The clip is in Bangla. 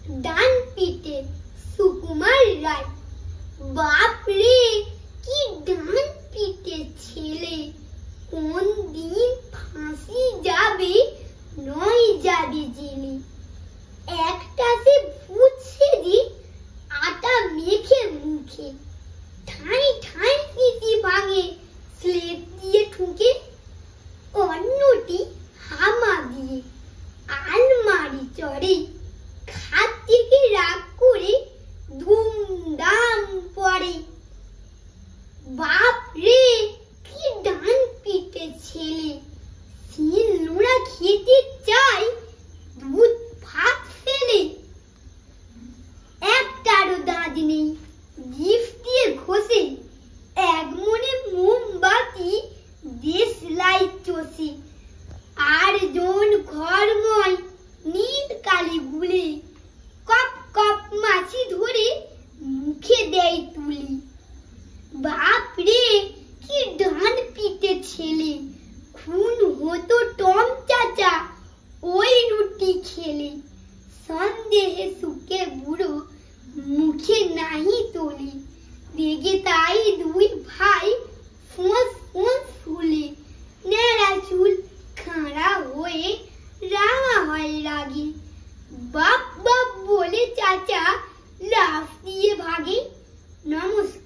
ডান পিঠে সুকুমার রায়। বাপ রে কি ডান পিঠে ছেলে, কোন দিন ফাঁসি যাবে নয় যাবে জেলে। একটা সে ভূত সেজে আটা মেখে মুখে, ঠাঁই ঠাঁই পিঠি ভাঙে স্লেট দিয়ে ঠুকে। অন্যটি হামা দিয়ে আলমারি চড়ে, খাট থেকে রাগ করে ধুমধাম পড়ে। বাপ রে কি ডান পিঠে ছেলে, সিল নোড়া খেতে চাই দুধ ভাত ফেলে। একটারও দাঁত নেই জিভ দিয়ে ঘষে, এক মনে মোমবাতি দেশ লাইট চষে। আর জন ঘরময় নীল কালি গুলে, কপ কপ মাছি ধরে মুখে দেয় তুলি। বাপ রে কি ডান পিঠে ছেলে, খুন হতো টম চাচা ওই রুটি খেলে। সন্দেহে সুখে বুড়ো মুখে নাহি তোলে, রেগে তাই দুই ভাই ফোঁস ফোঁস ফুলে। ন্যাড়া চুল খাঁড়া হয়ে রাঙা হয় রাগে, বাপ বাপ বলে চাচা লাফ দিয়ে ভাগে। নমস্কার।